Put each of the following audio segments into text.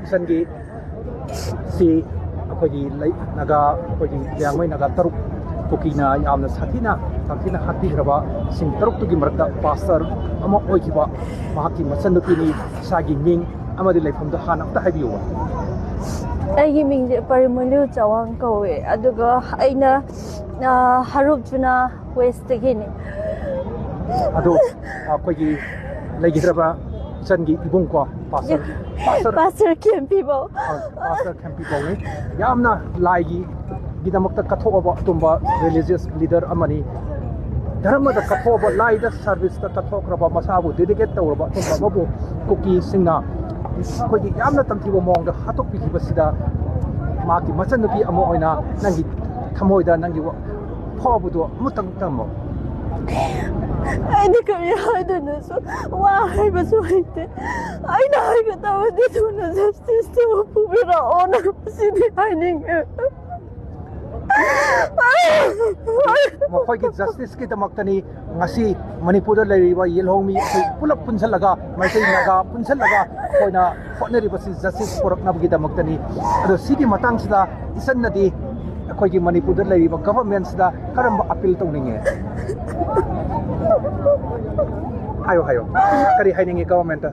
Sangi si akogi naga akogi yangmai naga taruk Kuki na yamna sathina hatpikhraba sing taruk tugi marakta pastor ama oikiba mahaki masandupi ni sagi ming amadi laifamda hana amta haibiyo ꯑꯩꯒꯤ ꯃꯤꯡꯁꯦ ꯄꯔꯤꯃꯂꯨ ꯆꯋꯥꯡ ꯀꯧꯋꯦ ꯑꯗꯨꯒ ꯑꯩꯅ ꯍꯔꯨꯞꯆꯨꯅ ꯋꯦꯁꯇꯒꯤꯅꯤ ꯑꯗꯣ ꯑꯩꯈꯣꯏꯒꯤ ꯂꯩꯒꯤꯗ꯭ꯔꯕ ꯏꯆꯟꯒꯤ ꯏꯕꯨꯡꯀꯣ pastor ꯀꯦꯝꯄꯤꯕꯧ pastor ꯀꯦꯝꯄꯤꯕꯧꯅꯤ ꯌꯥꯝꯅ ꯂꯥꯏꯒꯤ ꯒꯤꯗꯃꯛꯇ ꯀꯠꯊꯣꯛꯑꯕ ꯑꯗꯨꯝꯕ ꯔꯤꯂꯤꯖꯤꯌꯁ ꯂꯤꯗꯔ ꯑꯃꯅꯤ ꯙꯔꯃꯗ ꯀꯠꯊꯣꯛꯑꯕ ꯂꯥꯏꯗ ꯁꯔꯚꯤꯁꯇ ꯀꯠꯊꯣꯛꯈ꯭ꯔꯕ ꯃꯁꯥꯕꯨ ꯗꯦꯗꯤꯀꯦꯠ ꯇꯧꯔꯕ ꯑꯗꯨꯝꯕ ꯑꯃꯕꯨ ꯀꯨꯀꯤꯁꯤꯡꯅ ꯑꯩꯈꯣꯏꯒꯤ ꯌꯥꯝꯅ ꯇꯝꯊꯤꯕ ꯃꯑꯣꯡꯗ ꯍꯥꯠꯇꯣꯛꯄꯤꯈꯤꯕꯁꯤꯗ ꯃꯍꯥꯛꯀꯤ ꯃꯆꯟꯅꯨꯄꯤ ꯑꯃ ꯑꯣꯏꯅ ꯅꯪꯒꯤ ꯊꯃꯣꯏꯗ ꯅꯪꯒꯤ ꯐꯥꯎꯕꯗꯣ ꯑꯃꯨꯛꯇꯪ ꯇꯝꯃꯣ ꯑꯩꯅ ꯀꯔꯤ ꯍꯥꯏꯗꯣꯏꯅꯣꯁꯨ ꯋꯥ ꯍꯥꯏꯕꯁꯨ ꯍꯩꯇꯦ ꯑꯩꯅ ꯍꯥꯏꯒꯗꯕꯗꯤ ꯊꯨꯅ ꯖꯁꯇꯤꯁꯇꯨ ꯄꯨꯕꯤꯔꯛꯑꯣꯅ ꯁꯤꯗꯤ ꯍꯥꯏꯅꯤꯡꯉꯦ ꯃꯈꯣꯏꯒꯤ ꯖꯁꯇꯤꯁꯀꯤꯗꯃꯛꯇꯅꯤ ꯉꯁꯤ ꯃꯅꯤꯄꯨꯔꯗ ꯂꯩꯔꯤꯕ ꯌꯦꯜꯍꯧꯃꯤ ꯑꯩꯈꯣꯏ ꯄꯨꯂꯞ ꯄꯨꯟꯁꯤꯜꯂꯒ ꯃꯩꯇꯩ ꯅꯥꯒꯥ ꯄꯨꯟꯁꯤꯜꯂꯒ ꯑꯩꯈꯣꯏꯅ ꯍꯣꯠꯅꯔꯤꯕꯁꯤ ꯖꯁꯇꯤꯁ ꯄꯨꯔꯛꯅꯕꯒꯤꯗꯃꯛꯇꯅꯤ ꯑꯗꯣ ꯁꯤꯒꯤ ꯃꯇꯥꯡꯁꯤꯗ ꯏꯆꯟꯅꯗꯤ ꯑꯩꯈꯣꯏꯒꯤ ꯃꯅꯤꯄꯨꯔꯗ ꯂꯩꯔꯤꯕ ꯒꯚꯔꯟꯃꯦꯟꯠꯁꯤꯗ ꯀꯔꯝꯕ ꯑꯄꯤꯜ ꯇꯧꯅꯤꯡꯉꯦ hayo kari hainingin government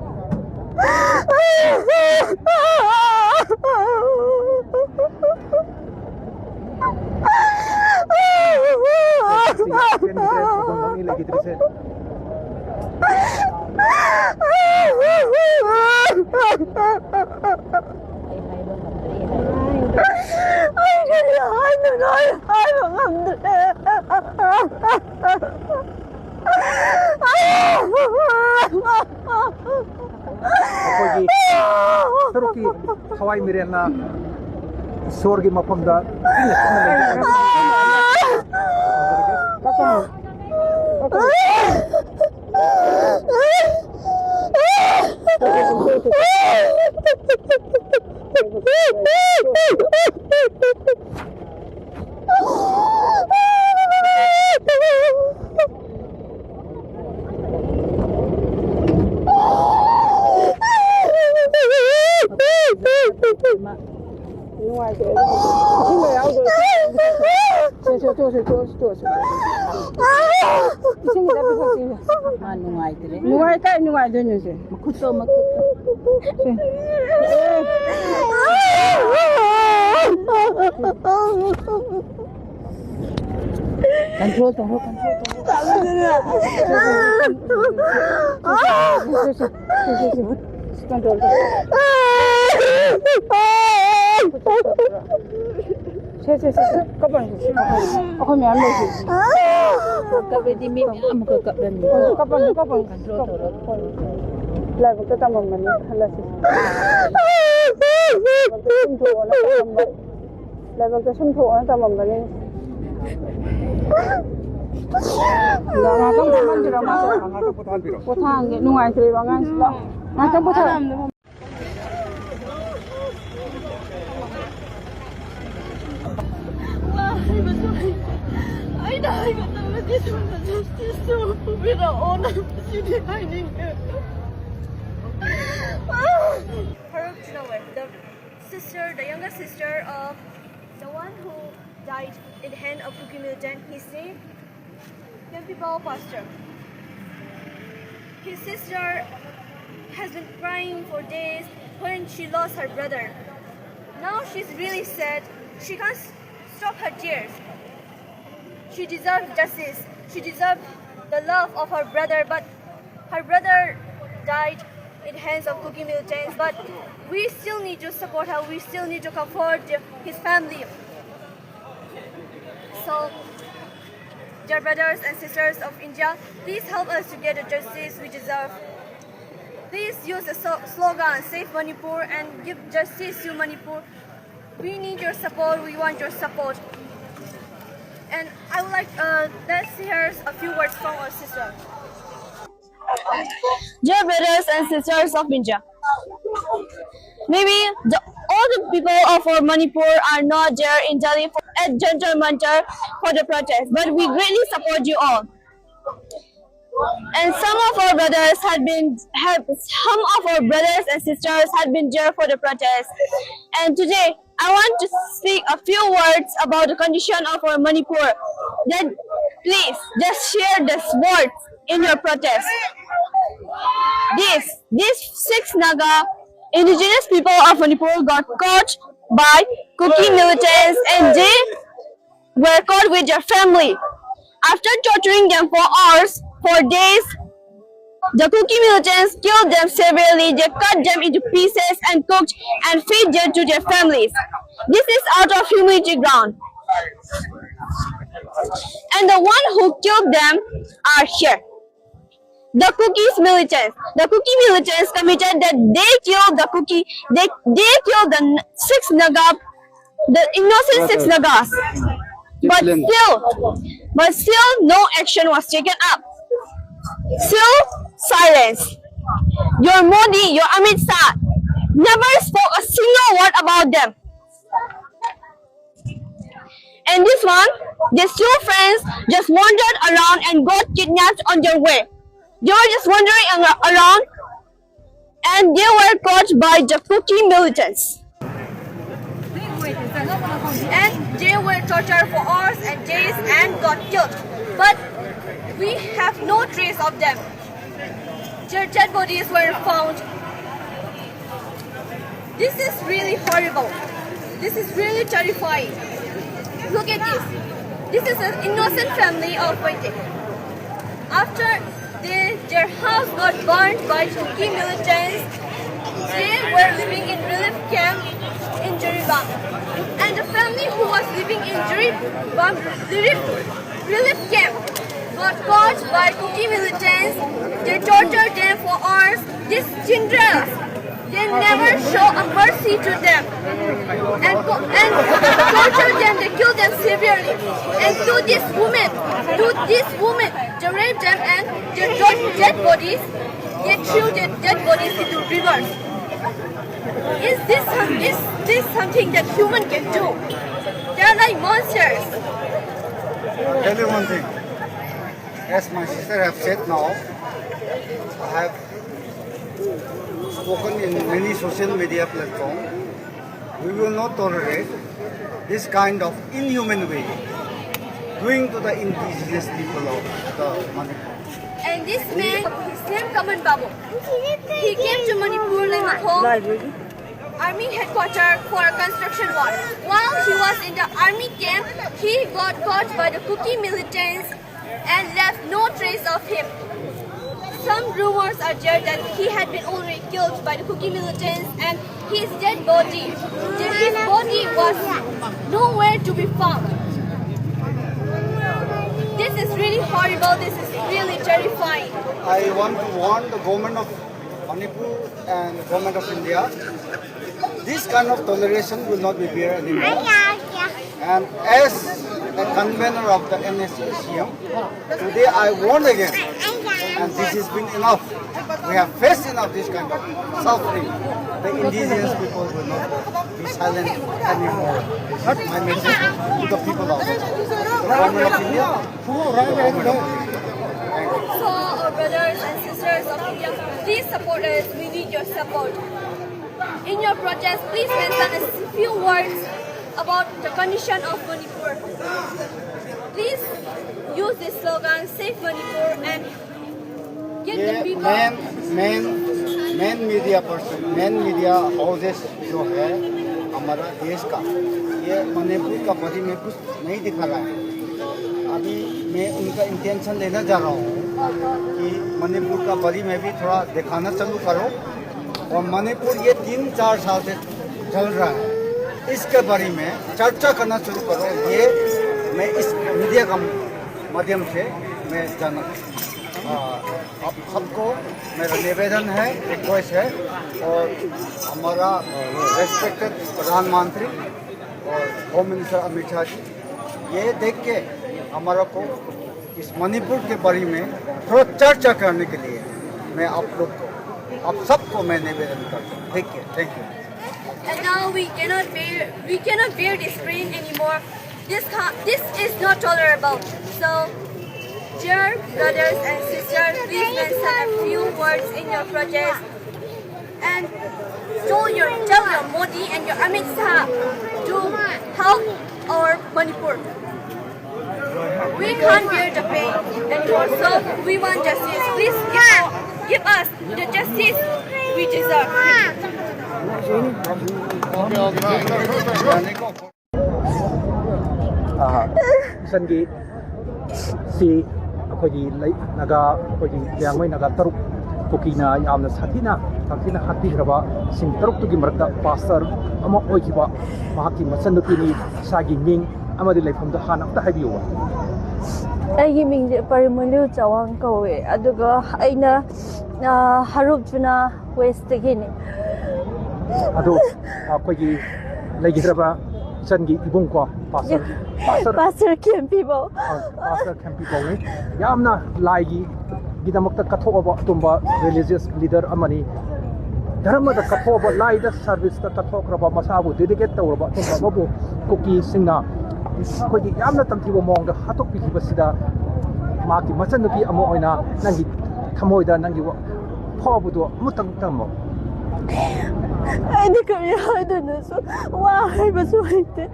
Teruki Hawaii Mirena Sorgi Mapamda Kapan aku ni ambil sih. Kapan di mimpi aku kapan. Kapan. Lagu kita tambah mana? Halas sih. Lagu kita sentuh orang tambah mana? Ngakan teman jeram masa. Potang, nungaite bangan sila. Ngakan potang. I got this one justice to pubiraon sidi haininge. The younger sister of the one who died in the hand of Kuki NAGA, his name Yengba Pastor. His sister has been crying for days when she lost her brother. Now she's really sad. She can't stop her tears. She deserves justice. She deserves the love of her brother, but her brother died in the hands of Kuki NAGA. But we still need to support her. We still need to comfort his family. So, dear brothers and sisters of India, please help us to get the justice we deserve. Please use the slogan "Save Manipur" and give justice to Manipur. We need your support. We want your support. And I would like, let's hear a few words from our sister. Dear brothers and sisters of India, maybe all the people of our Manipur are not there in Delhi at Jantar Mantar for the protest, but we greatly support you all. And some of our brothers and sisters had been there for the protest. And today, I want to speak a few words about the condition of our Manipur. Then, please, just share this words in your protest. These 6 Naga indigenous people of Manipur got caught by Kuki militants, and they were caught with their family. After torturing them for days, the Kuki militants killed them severely. They cut them into pieces and cooked and fed them to their families. This is out of humanity ground. And the one who killed them are here. The Kuki's militants. The Kuki militants committed that they killed the Kuki. They killed the 6 Naga, the innocent 6 Nagas. But still, no action was taken up. Still, silence. Your Modi, your Amit Shah, never spoke a single word about them. And this one, these 2 friends just wandered around and got kidnapped on their way. They were just wandering around, and they were caught by the Kuki militants. And they were tortured for hours and days and got killed. But we have no trace of them. Their dead bodies were found. This is really horrible. This is really terrifying. Look at this. This is an innocent family of Meitei. After their house got burned by Kuki militants, they were living in relief camp in Jeribam. And the family who was living in Jeribam relief camp got caught by Kuki militants. They tortured them for hours. These children, they never show a mercy to them and tortured them. They killed them severely. And to this woman, they raped them and their dead bodies. They threw their dead bodies into rivers. Is this something that human can do? They are like monsters. I'll tell you one thing. As my sister have said now, I have spoken in many social media platforms. We will not tolerate this kind of inhuman way doing to the indigenous people of the Manipur. And this man, his name Kaman Babu. He came to Manipur home army headquarters for a construction work. While he was in the army camp, he got caught by the Kuki militants and left no trace of him. Some rumors are there that he had been already killed by the Kuki militants, and his dead body, was nowhere to be found. This is really horrible. This is really terrifying. I want to warn the government of Manipur and the government of India. This kind of toleration will not be there anymore. And as a convener of the NSCM, today I warn again, and this has been enough. We have faced enough this kind of suffering. The indigenous people will not be silent anymore. That's my message to the people of the government of India. So, our brothers and sisters of India, please support us. We need your support. In your protest, please mention a few words about the condition of Manipur. Please use this slogan, Save Manipur, and get the people. Main media person, main media houses जो है हमारा देश का, ये मणिपुर का बड़ी में कुछ नहीं दिखा रहा है. अभी मैं उनका इंटेंशन लेना चाह रहा हूँ कि मणिपुर का बड़ी में भी थोड़ा दिखाना चालू करो. और मणिपुर ये 3-4 साल से चल रहा है, इसके बारे में चर्चा करना शुरू करो. ये मैं इस मीडिया का माध्यम से मैं जानना. आप सबको मेरा निवेदन है, रिक्वेस्ट है, और हमारा रेस्पेक्टेड प्रधानमंत्री और होम मिनिस्टर अमित शाह जी, ये देख के हमारा को इस मणिपुर के बारे में थोड़ा चर्चा करने के लिए मैं आप सबको मैं निवेदन करता हूँ. Thank you. And now we cannot bear this pain anymore. This is not tolerable. So Dear brothers and sisters, please mention a few words in your project and tell your Modi and your Amit Shah to help our Manipur. We can't bear the pain, and also we want justice. Please give us the justice we deserve. Singgi si akhoi naga akhoi yangmai naga taruk Kuki na yamna sathina hatpikhraba sing taruk tugi marakta pastor ama oikiba mahaki masandupi ni sagi ming amadi laifamda hana ta haibiwa ꯑꯩꯒꯤ ꯃꯤꯡꯁꯦ ꯄꯔꯤꯃꯂꯨ ꯆꯋꯥꯡ ꯀꯧꯋꯦ ꯑꯗꯨꯒ ꯑꯩꯅ ꯍꯔꯨꯞꯆꯨꯅ ꯋꯦꯁꯇꯒꯤꯅꯤ ꯑꯗꯣ ꯑꯩꯈꯣꯏꯒꯤ ꯂꯩꯒꯗꯕ ꯏꯆꯟꯒꯤ ꯏꯕꯨꯡꯀꯣ pastor ꯀꯦꯝꯄꯤꯕꯣ pastor ꯀꯦꯝꯄꯤꯕꯣꯅꯤ ꯌꯥꯝꯅ ꯂꯥꯏꯒꯤ ꯒꯤꯗꯃꯛꯇ ꯀꯠꯊꯣꯛꯑꯕ ꯑꯇꯨꯝꯕ ꯔꯤꯂꯤꯖꯤꯌꯁ ꯂꯤꯗꯔ ꯑꯃꯅꯤ ꯙꯔꯃꯗ ꯀꯠꯊꯣꯛꯑꯕ ꯂꯥꯏꯗ ꯁꯔꯚꯤꯁꯇ ꯀꯠꯊꯣꯛꯈ꯭ꯔꯕ ꯃꯁꯥꯕꯨ ꯗꯦꯗꯤꯀꯦꯠ ꯇꯧꯔꯕ ꯑꯇꯨꯝꯕ ꯑꯃꯕꯨ ꯀꯨꯀꯤꯁꯤꯡꯅ ꯑꯩꯈꯣꯏꯒꯤ ꯌꯥꯝꯅ ꯇꯝꯊꯤꯕ ꯃꯑꯣꯡꯗ ꯍꯥꯠꯇꯣꯛꯄꯤꯈꯤꯕꯁꯤꯗ ꯃꯍꯥꯛꯀꯤ ꯃꯆꯟꯅꯨꯄꯤ ꯑꯃ ꯑꯣꯏꯅ ꯅꯪꯒꯤ ꯊꯃꯣꯏꯗ ꯅꯪꯒꯤ ꯐꯥꯎꯕꯗꯣ ꯑꯃꯨꯛꯇꯪ ꯇꯝꯃꯣ ꯑꯩꯅ ꯀꯔꯤ ꯍꯥꯏꯗꯣꯏꯅꯣꯁꯨ ꯋꯥ ꯍꯥꯏꯕꯁꯨ ꯍꯩꯇꯦ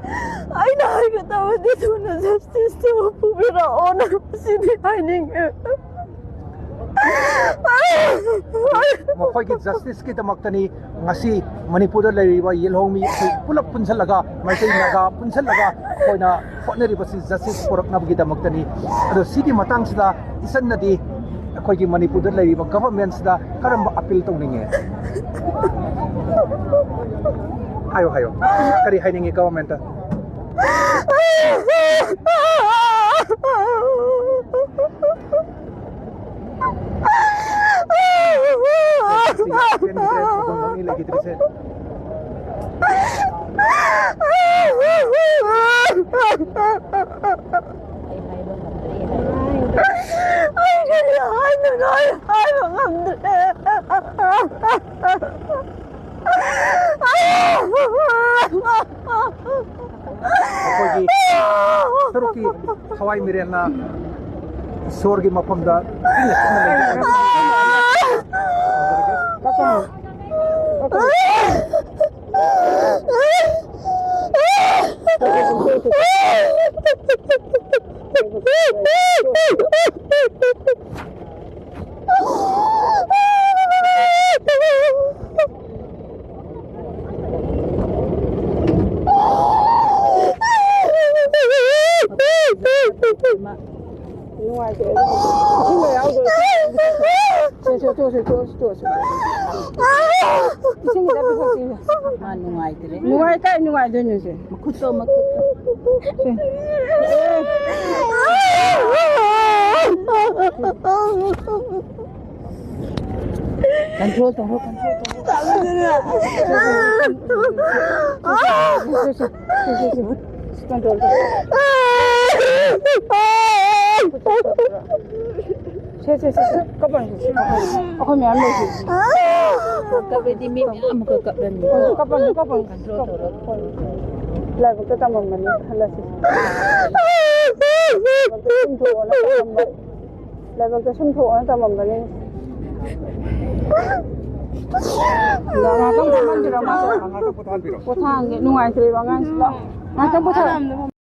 ꯑꯩꯅ ꯍꯥꯏꯒꯗꯕꯗꯤ ꯊꯨꯅ ꯖꯁꯇꯤꯁꯇꯨ ꯄꯨꯕꯤꯔꯛꯑꯣꯅ ꯁꯤꯗꯤ ꯍꯥꯏꯅꯤꯡꯉꯦ ꯃꯈꯣꯏꯒꯤ ꯖꯁꯇꯤꯁꯀꯤꯗꯃꯛꯇꯅꯤ ꯉꯁꯤ ꯃꯅꯤꯄꯨꯔꯗ ꯂꯩꯔꯤꯕ ꯌꯦꯜꯍꯧꯃꯤ ꯄꯨꯂꯞ ꯄꯨꯟꯁꯤꯜꯂꯒ ꯃꯩꯇꯩ ꯅꯥꯒꯥ ꯄꯨꯟꯁꯤꯜꯂꯒ ꯑꯩꯈꯣꯏꯅ ꯍꯣꯠꯅꯔꯤꯕꯁꯤ ꯖꯁꯇꯤꯁ ꯄꯨꯔꯛꯅꯕꯒꯤꯗꯃꯛꯇꯅꯤ ꯑꯗꯣ ꯁꯤꯒꯤ ꯃꯇꯥꯡꯁꯤꯗ ꯏꯆꯟꯅꯗꯤ ꯑꯩꯈꯣꯏꯒꯤ ꯃꯅꯤꯄꯨꯔꯗ ꯂꯩꯔꯤꯕ ꯒꯚꯔꯟꯃꯦꯟꯠꯁꯤꯗ ꯀꯔꯝꯕ ꯑꯄꯤꯜ ꯇꯧꯅꯤꯡꯉꯦ hayo hayo kari haingi government akogi saruki hawai mirena sorgi mafamda